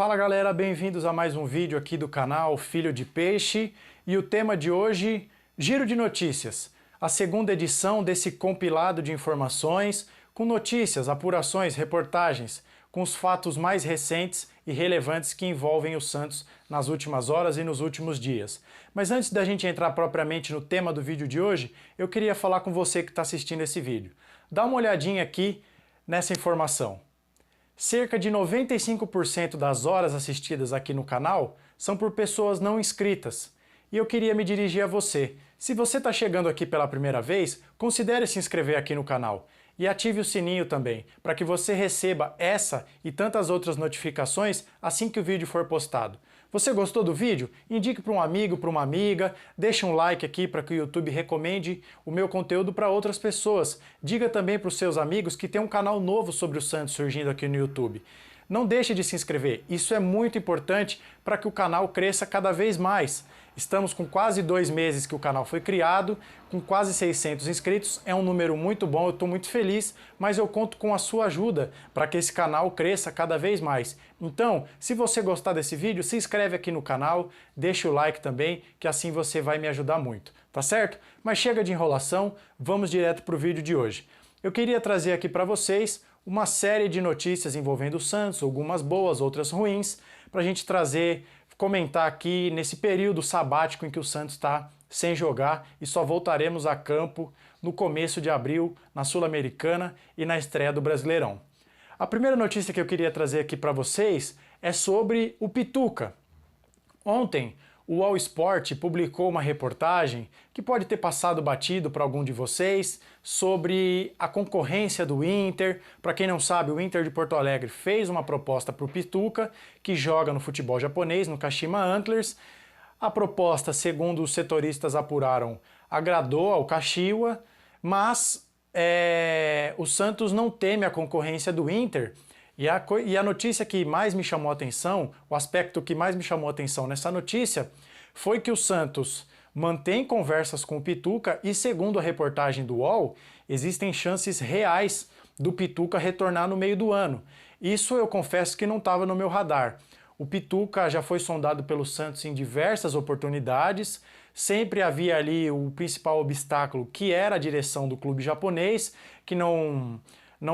Fala galera, bem-vindos a mais um vídeo aqui do canal Filho de Peixe e o tema de hoje, Giro de Notícias, a segunda edição desse compilado de informações com notícias, apurações, reportagens, com os fatos mais recentes e relevantes que envolvem o Santos nas últimas horas e nos últimos dias. Mas antes da gente entrar propriamente no tema do vídeo de hoje, eu queria falar com você que está assistindo esse vídeo. Dá uma olhadinha aqui nessa informação. Cerca de 95% das horas assistidas aqui no canal são por pessoas não inscritas. E eu queria me dirigir a você. Se você está chegando aqui pela primeira vez, considere se inscrever aqui no canal. E ative o sininho também, para que você receba essa e tantas outras notificações assim que o vídeo for postado. Você gostou do vídeo? Indique para um amigo, para uma amiga, deixe um like aqui para que o YouTube recomende o meu conteúdo para outras pessoas. Diga também para os seus amigos que tem um canal novo sobre o Santos surgindo aqui no YouTube. Não deixe de se inscrever, isso é muito importante para que o canal cresça cada vez mais. Estamos com quase 2 meses que o canal foi criado, com quase 600 inscritos, é um número muito bom, eu estou muito feliz, mas eu conto com a sua ajuda para que esse canal cresça cada vez mais. Então, se você gostar desse vídeo, se inscreve aqui no canal, deixa o like também, que assim você vai me ajudar muito, tá certo? Mas chega de enrolação, vamos direto para o vídeo de hoje. Eu queria trazer aqui para vocês uma série de notícias envolvendo o Santos, algumas boas, outras ruins, para a gente trazer, comentar aqui nesse período sabático em que o Santos está sem jogar e só voltaremos a campo no começo de abril, na Sul-Americana e na estreia do Brasileirão. A primeira notícia que eu queria trazer aqui para vocês é sobre o Pituca. Ontem, o All Sport publicou uma reportagem que pode ter passado batido para algum de vocês sobre a concorrência do Inter. Para quem não sabe, o Inter de Porto Alegre fez uma proposta para o Pituca, que joga no futebol japonês, no Kashima Antlers. A proposta, segundo os setoristas apuraram, agradou ao Kashiwa, mas o Santos não teme a concorrência do Inter. E a notícia que mais me chamou a atenção, o aspecto que mais me chamou a atenção nessa notícia, foi que o Santos mantém conversas com o Pituca e, segundo a reportagem do UOL, existem chances reais do Pituca retornar no meio do ano. Isso eu confesso que não estava no meu radar. O Pituca já foi sondado pelo Santos em diversas oportunidades, sempre havia ali o principal obstáculo, que era a direção do clube japonês, que não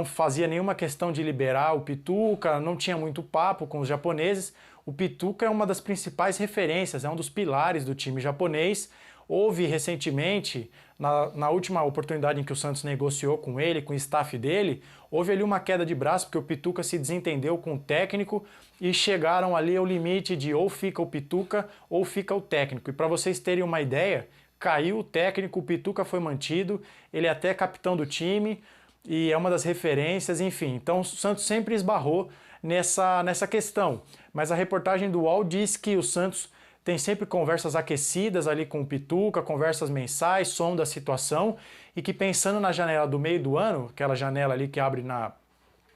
fazia nenhuma questão de liberar o Pituca, não tinha muito papo com os japoneses. O Pituca é uma das principais referências, é um dos pilares do time japonês. Houve recentemente, na última oportunidade em que o Santos negociou com ele, com o staff dele, houve ali uma queda de braço porque o Pituca se desentendeu com o técnico e chegaram ali ao limite de ou fica o Pituca ou fica o técnico. E para vocês terem uma ideia, caiu o técnico, o Pituca foi mantido, ele é até capitão do time, e é uma das referências, enfim. Então o Santos sempre esbarrou nessa questão. Mas a reportagem do UOL diz que o Santos tem sempre conversas aquecidas ali com o Pituca, conversas mensais, sonda a situação, e que pensando na janela do meio do ano, aquela janela ali que abre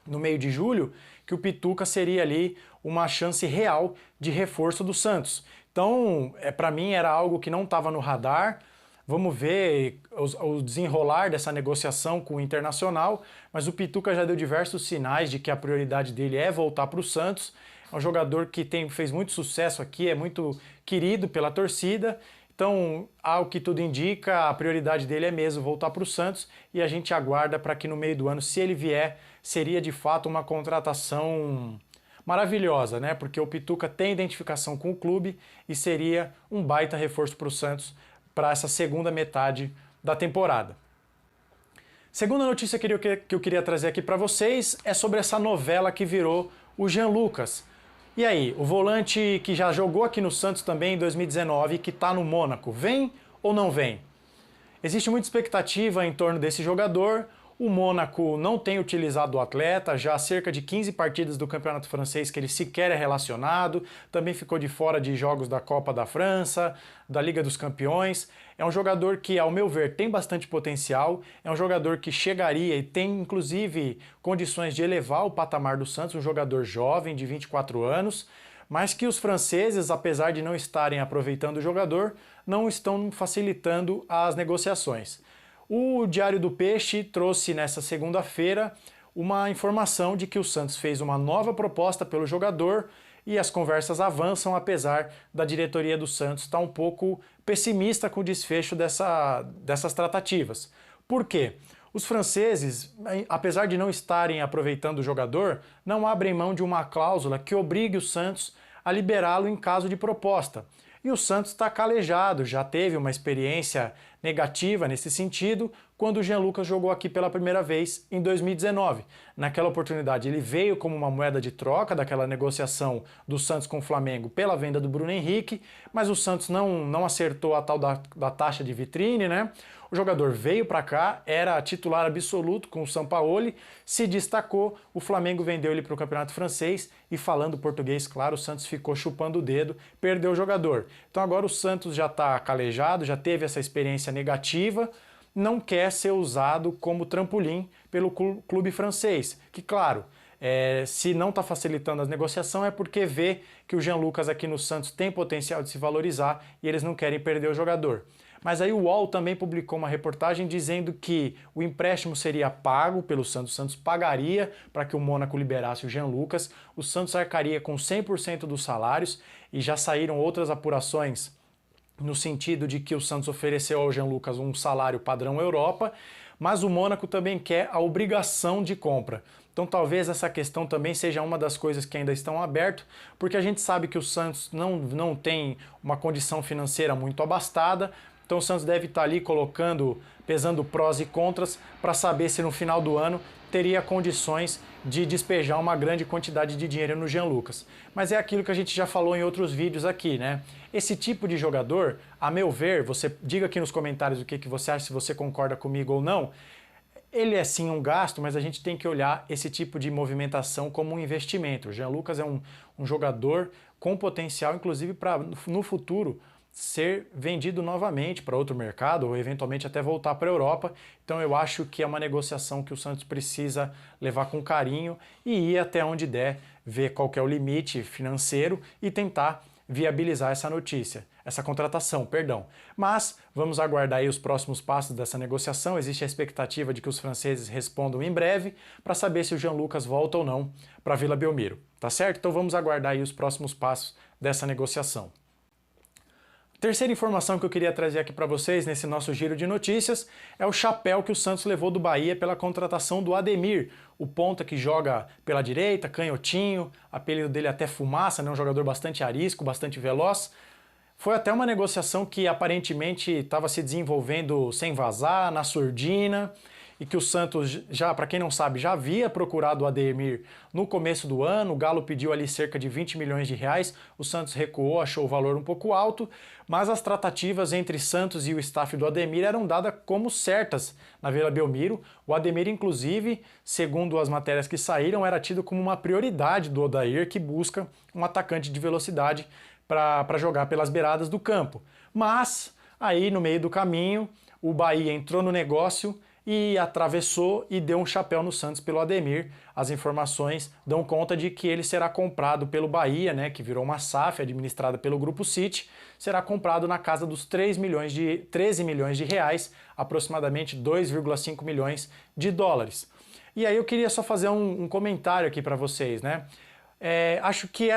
no meio de julho, que o Pituca seria ali uma chance real de reforço do Santos. Então, para mim era algo que não estava no radar. Vamos ver o desenrolar dessa negociação com o Internacional, mas o Pituca já deu diversos sinais de que a prioridade dele é voltar para o Santos. É um jogador que fez muito sucesso aqui, é muito querido pela torcida, então, ao que tudo indica, a prioridade dele é mesmo voltar para o Santos e a gente aguarda para que no meio do ano, se ele vier, seria de fato uma contratação maravilhosa, né? Porque o Pituca tem identificação com o clube e seria um baita reforço para o Santos para essa segunda metade da temporada. Segunda notícia que eu queria trazer aqui para vocês é sobre essa novela que virou o Jean Lucas. E aí, o volante que já jogou aqui no Santos também em 2019 e que está no Mônaco, vem ou não vem? Existe muita expectativa em torno desse jogador. O Mônaco não tem utilizado o atleta, já há cerca de 15 partidas do Campeonato Francês que ele sequer é relacionado, também ficou de fora de jogos da Copa da França, da Liga dos Campeões. É um jogador que, ao meu ver, tem bastante potencial, é um jogador que chegaria e tem, inclusive, condições de elevar o patamar do Santos, um jogador jovem, de 24 anos, mas que os franceses, apesar de não estarem aproveitando o jogador, não estão facilitando as negociações. O Diário do Peixe trouxe nessa segunda-feira uma informação de que o Santos fez uma nova proposta pelo jogador e as conversas avançam, apesar da diretoria do Santos estar um pouco pessimista com o desfecho dessas tratativas. Por quê? Os franceses, apesar de não estarem aproveitando o jogador, não abrem mão de uma cláusula que obrigue o Santos a liberá-lo em caso de proposta. E o Santos está calejado, já teve uma experiência negativa nesse sentido, quando o Jean Lucas jogou aqui pela primeira vez em 2019. Naquela oportunidade ele veio como uma moeda de troca daquela negociação do Santos com o Flamengo pela venda do Bruno Henrique, mas o Santos não acertou a tal da taxa de vitrine, né? O jogador veio para cá, era titular absoluto com o Sampaoli, se destacou, o Flamengo vendeu ele para o Campeonato Francês e, falando português, claro, o Santos ficou chupando o dedo, perdeu o jogador. Então agora o Santos já está calejado, já teve essa experiência negativa, não quer ser usado como trampolim pelo clube francês, que claro, se não está facilitando a negociação é porque vê que o Jean Lucas aqui no Santos tem potencial de se valorizar e eles não querem perder o jogador. Mas aí o UOL também publicou uma reportagem dizendo que o empréstimo seria pago pelo Santos, o Santos pagaria para que o Mônaco liberasse o Jean Lucas, o Santos arcaria com 100% dos salários e já saíram outras apurações no sentido de que o Santos ofereceu ao Jean Lucas um salário padrão Europa, mas o Mônaco também quer a obrigação de compra. Então talvez essa questão também seja uma das coisas que ainda estão abertas, porque a gente sabe que o Santos não tem uma condição financeira muito abastada, então o Santos deve estar ali pesando prós e contras para saber se no final do ano teria condições de despejar uma grande quantidade de dinheiro no Jean Lucas. Mas é aquilo que a gente já falou em outros vídeos aqui, né? Esse tipo de jogador, a meu ver, você diga aqui nos comentários o que você acha, se você concorda comigo ou não, ele é sim um gasto, mas a gente tem que olhar esse tipo de movimentação como um investimento. O Jean Lucas é um jogador com potencial, inclusive, para no futuro ser vendido novamente para outro mercado ou eventualmente até voltar para a Europa. Então eu acho que é uma negociação que o Santos precisa levar com carinho e ir até onde der, ver qual que é o limite financeiro e tentar viabilizar essa contratação, perdão. Mas vamos aguardar aí os próximos passos dessa negociação. Existe a expectativa de que os franceses respondam em breve para saber se o Jean Lucas volta ou não para a Vila Belmiro, tá certo? Então vamos aguardar aí os próximos passos dessa negociação. Terceira informação que eu queria trazer aqui para vocês nesse nosso giro de notícias é o chapéu que o Santos levou do Bahia pela contratação do Ademir, o ponta que joga pela direita, canhotinho, apelido dele até Fumaça, né? Um jogador bastante arisco, bastante veloz. Foi até uma negociação que aparentemente estava se desenvolvendo sem vazar, na surdina, e que o Santos, já para quem não sabe, já havia procurado o Ademir no começo do ano. O Galo pediu ali cerca de 20 milhões de reais, o Santos recuou, achou o valor um pouco alto, mas as tratativas entre Santos e o staff do Ademir eram dadas como certas na Vila Belmiro. O Ademir, inclusive, segundo as matérias que saíram, era tido como uma prioridade do Odair, que busca um atacante de velocidade para jogar pelas beiradas do campo. Mas aí no meio do caminho o Bahia entrou no negócio e atravessou e deu um chapéu no Santos pelo Ademir. As informações dão conta de que ele será comprado pelo Bahia, né, que virou uma SAF administrada pelo Grupo City, será comprado na casa dos 13 milhões de reais, aproximadamente 2,5 milhões de dólares. E aí eu queria só fazer um comentário aqui para vocês, né? Acho que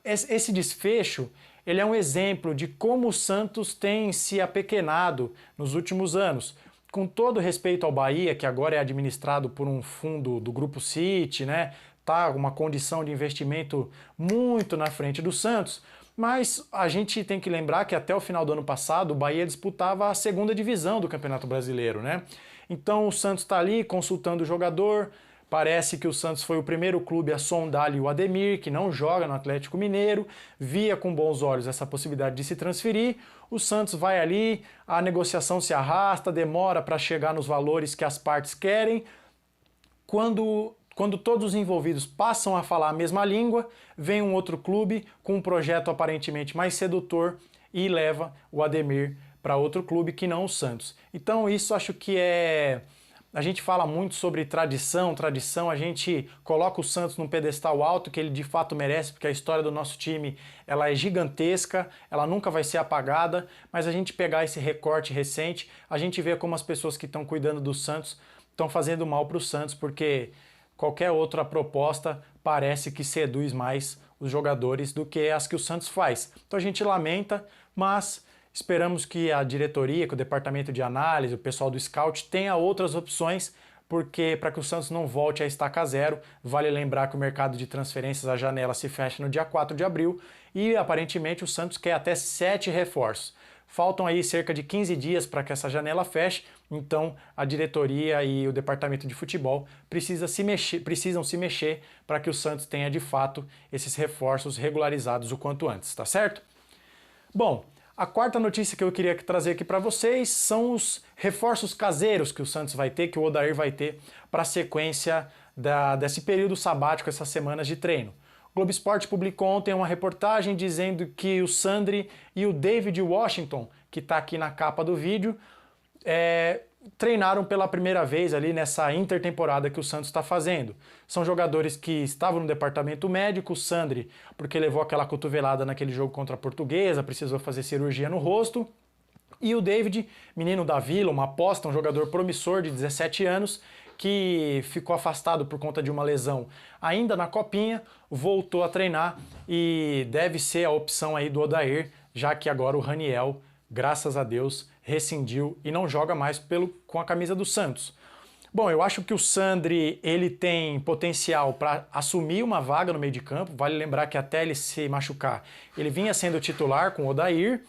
esse desfecho ele é um exemplo de como o Santos tem se apequenado nos últimos anos. Com todo respeito ao Bahia, que agora é administrado por um fundo do Grupo City, né? Tá uma condição de investimento muito na frente do Santos, mas a gente tem que lembrar que até o final do ano passado o Bahia disputava a segunda divisão do Campeonato Brasileiro, né? Então o Santos está ali consultando o jogador. Parece que o Santos foi o primeiro clube a sondar ali o Ademir, que não joga no Atlético Mineiro, via com bons olhos essa possibilidade de se transferir. O Santos vai ali, a negociação se arrasta, demora para chegar nos valores que as partes querem. Quando todos os envolvidos passam a falar a mesma língua, vem um outro clube com um projeto aparentemente mais sedutor e leva o Ademir para outro clube que não o Santos. Então isso acho que A gente fala muito sobre tradição, a gente coloca o Santos num pedestal alto que ele de fato merece, porque a história do nosso time ela é gigantesca, ela nunca vai ser apagada, mas a gente pegar esse recorte recente, a gente vê como as pessoas que estão cuidando do Santos estão fazendo mal para o Santos, porque qualquer outra proposta parece que seduz mais os jogadores do que as que o Santos faz. Então a gente lamenta, mas esperamos que a diretoria, que o departamento de análise, o pessoal do scout tenha outras opções, porque para que o Santos não volte a estaca zero, vale lembrar que o mercado de transferências, a janela se fecha no dia 4 de abril e aparentemente o Santos quer até 7 reforços. Faltam aí cerca de 15 dias para que essa janela feche, então a diretoria e o departamento de futebol precisam se mexer para que o Santos tenha de fato esses reforços regularizados o quanto antes, tá certo? Bom, a quarta notícia que eu queria trazer aqui para vocês são os reforços caseiros que o Santos vai ter, que o Odair vai ter para a sequência desse período sabático, essas semanas de treino. O Globo Esporte publicou ontem uma reportagem dizendo que o Sandri e o David Washington, que está aqui na capa do vídeo, treinaram pela primeira vez ali nessa intertemporada que o Santos está fazendo. São jogadores que estavam no departamento médico, o Sandri, porque levou aquela cotovelada naquele jogo contra a Portuguesa, precisou fazer cirurgia no rosto, e o David, menino da Vila, uma aposta, um jogador promissor de 17 anos, que ficou afastado por conta de uma lesão ainda na Copinha, voltou a treinar e deve ser a opção aí do Odair, já que agora o Raniel, graças a Deus, rescindiu e não joga mais com a camisa do Santos. Bom, eu acho que o Sandri ele tem potencial para assumir uma vaga no meio de campo. Vale lembrar que até ele se machucar, ele vinha sendo titular com o Odair,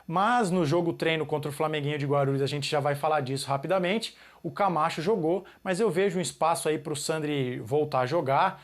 mas no jogo treino contra o Flamenguinho de Guarulhos, a gente já vai falar disso rapidamente, o Camacho jogou, mas eu vejo um espaço aí para o Sandri voltar a jogar,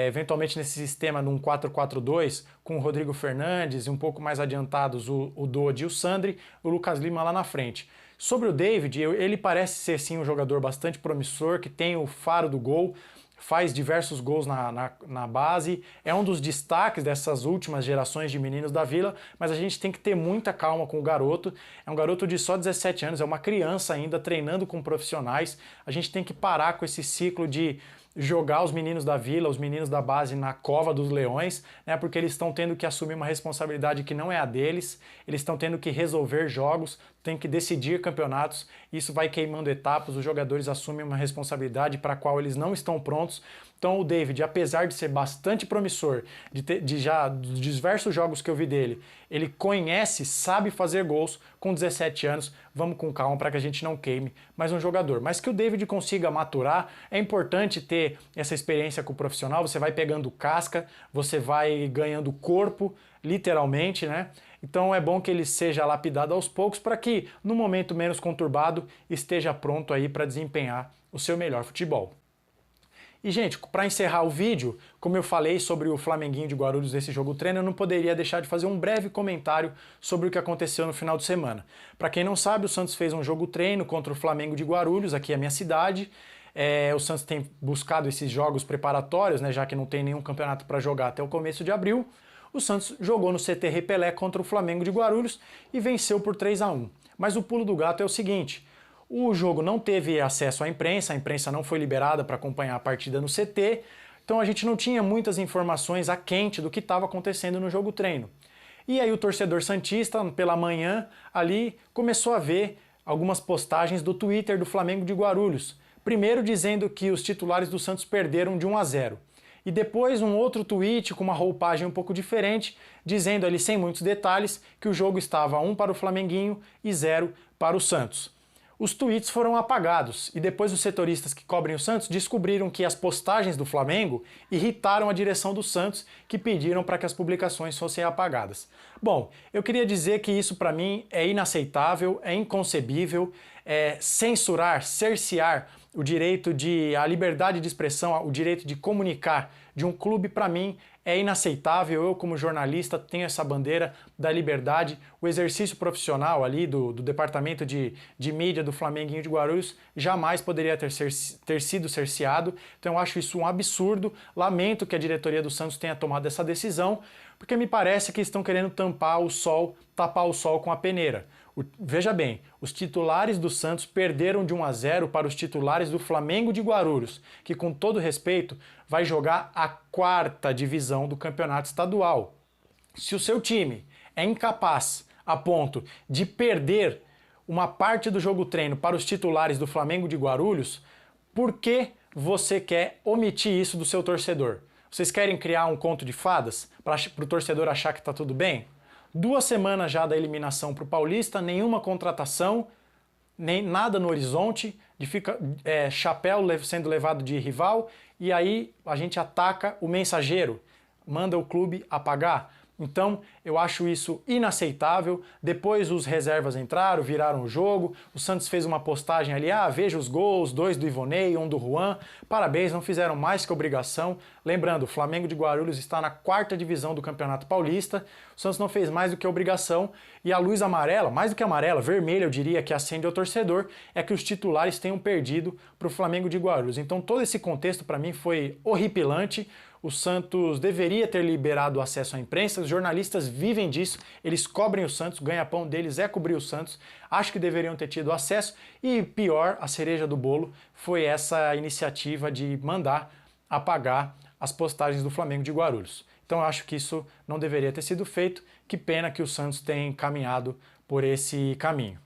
eventualmente nesse sistema num 4-4-2, com o Rodrigo Fernandes e um pouco mais adiantados o Dodi e o Sandri, o Lucas Lima lá na frente. Sobre o David, ele parece ser sim um jogador bastante promissor, que tem o faro do gol, faz diversos gols na base, é um dos destaques dessas últimas gerações de meninos da Vila, mas a gente tem que ter muita calma com o garoto. É um garoto de só 17 anos, é uma criança ainda treinando com profissionais. A gente tem que parar com esse ciclo de jogar os meninos da Vila, os meninos da base na cova dos leões, né, porque eles estão tendo que assumir uma responsabilidade que não é a deles, eles estão tendo que resolver jogos, têm que decidir campeonatos, isso vai queimando etapas, os jogadores assumem uma responsabilidade para a qual eles não estão prontos. Então o David, apesar de ser bastante promissor, de diversos jogos que eu vi dele, ele conhece, sabe fazer gols com 17 anos, vamos com calma para que a gente não queime mais um jogador. Mas que o David consiga maturar, é importante ter essa experiência com o profissional, você vai pegando casca, você vai ganhando corpo, literalmente, né? Então é bom que ele seja lapidado aos poucos para que, no momento menos conturbado, esteja pronto aí para desempenhar o seu melhor futebol. E, gente, para encerrar o vídeo, como eu falei sobre o Flamenguinho de Guarulhos desse jogo treino, eu não poderia deixar de fazer um breve comentário sobre o que aconteceu no final de semana. Para quem não sabe, o Santos fez um jogo treino contra o Flamengo de Guarulhos, aqui é a minha cidade. O Santos tem buscado esses jogos preparatórios, né, já que não tem nenhum campeonato para jogar até o começo de abril. O Santos jogou no CT Repelé contra o Flamengo de Guarulhos e venceu por 3-1. Mas o pulo do gato é o seguinte: o jogo não teve acesso à imprensa, a imprensa não foi liberada para acompanhar a partida no CT, então a gente não tinha muitas informações a quente do que estava acontecendo no jogo treino. E aí o torcedor santista, pela manhã, ali começou a ver algumas postagens do Twitter do Flamengo de Guarulhos. Primeiro dizendo que os titulares do Santos perderam de 1-0. E depois um outro tweet com uma roupagem um pouco diferente, dizendo ali sem muitos detalhes que o jogo estava 1 para o Flamenguinho e 0 para o Santos. Os tweets foram apagados e depois os setoristas que cobrem o Santos descobriram que as postagens do Flamengo irritaram a direção do Santos, que pediram para que as publicações fossem apagadas. Bom, eu queria dizer que isso para mim é inaceitável, é inconcebível, censurar, cercear o direito a liberdade de expressão, o direito de comunicar de um clube, para mim, é inaceitável. Eu, como jornalista, tenho essa bandeira da liberdade. O exercício profissional ali do departamento de mídia do Flamenguinho de Guarulhos jamais poderia ter sido cerceado. Então eu acho isso um absurdo. Lamento que a diretoria do Santos tenha tomado essa decisão, porque me parece que estão querendo tapar o sol com a peneira. Veja bem, os titulares do Santos perderam de 1-0 para os titulares do Flamengo de Guarulhos, que, com todo respeito, vai jogar a 4ª divisão do campeonato estadual. Se o seu time é incapaz a ponto de perder uma parte do jogo treino para os titulares do Flamengo de Guarulhos, por que você quer omitir isso do seu torcedor? Vocês querem criar um conto de fadas para o torcedor achar que está tudo bem? 2 semanas já da eliminação para o Paulista, nenhuma contratação, nem nada no horizonte, chapéu sendo levado de rival, e aí a gente ataca o mensageiro, manda o clube apagar. Então, eu acho isso inaceitável. Depois os reservas entraram, viraram o jogo. O Santos fez uma postagem ali, veja os gols, 2 do Ivonei, 1 do Juan. Parabéns, não fizeram mais que obrigação. Lembrando, o Flamengo de Guarulhos está na 4ª divisão do Campeonato Paulista. O Santos não fez mais do que obrigação. E a luz amarela, mais do que amarela, vermelha eu diria, que acende ao torcedor, é que os titulares tenham perdido para o Flamengo de Guarulhos. Então todo esse contexto para mim foi horripilante. O Santos deveria ter liberado o acesso à imprensa, os jornalistas vivem disso, eles cobrem o Santos, o ganha-pão deles é cobrir o Santos, acho que deveriam ter tido acesso, e pior, a cereja do bolo, foi essa iniciativa de mandar apagar as postagens do Flamengo de Guarulhos. Então eu acho que isso não deveria ter sido feito, que pena que o Santos tenha caminhado por esse caminho.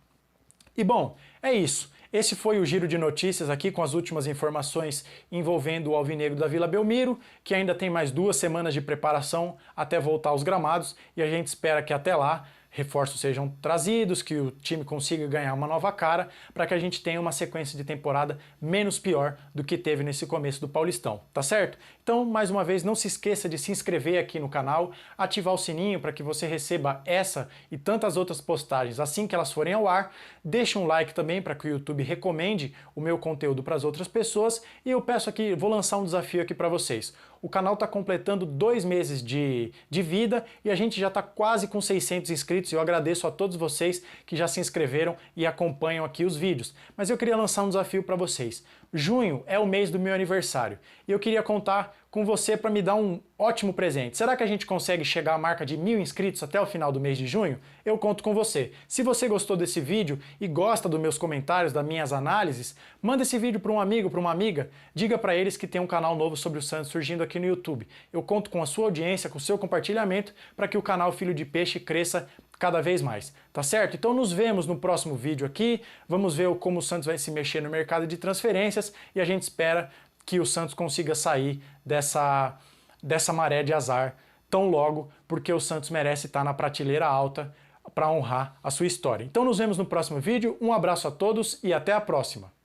E bom, é isso. Esse foi o giro de notícias aqui com as últimas informações envolvendo o Alvinegro da Vila Belmiro, que ainda tem mais 2 semanas de preparação até voltar aos gramados, e a gente espera que até lá reforços sejam trazidos, que o time consiga ganhar uma nova cara, para que a gente tenha uma sequência de temporada menos pior do que teve nesse começo do Paulistão, tá certo? Então, mais uma vez, não se esqueça de se inscrever aqui no canal, ativar o sininho para que você receba essa e tantas outras postagens assim que elas forem ao ar, deixe um like também para que o YouTube recomende o meu conteúdo para as outras pessoas, e eu peço aqui, vou lançar um desafio aqui para vocês. O canal está completando 2 meses de vida e a gente já está quase com 600 inscritos. Eu agradeço a todos vocês que já se inscreveram e acompanham aqui os vídeos. Mas eu queria lançar um desafio para vocês. Junho é o mês do meu aniversário e eu queria contar com você para me dar um ótimo presente. Será que a gente consegue chegar à marca de 1000 inscritos até o final do mês de junho? Eu conto com você. Se você gostou desse vídeo e gosta dos meus comentários, das minhas análises, manda esse vídeo para um amigo, para uma amiga, diga para eles que tem um canal novo sobre o Santos surgindo aqui no YouTube. Eu conto com a sua audiência, com o seu compartilhamento, para que o canal Filho de Peixe cresça cada vez mais, tá certo? Então nos vemos no próximo vídeo aqui, vamos ver como o Santos vai se mexer no mercado de transferências e a gente espera que o Santos consiga sair dessa maré de azar tão logo, porque o Santos merece estar na prateleira alta para honrar a sua história. Então nos vemos no próximo vídeo, um abraço a todos e até a próxima!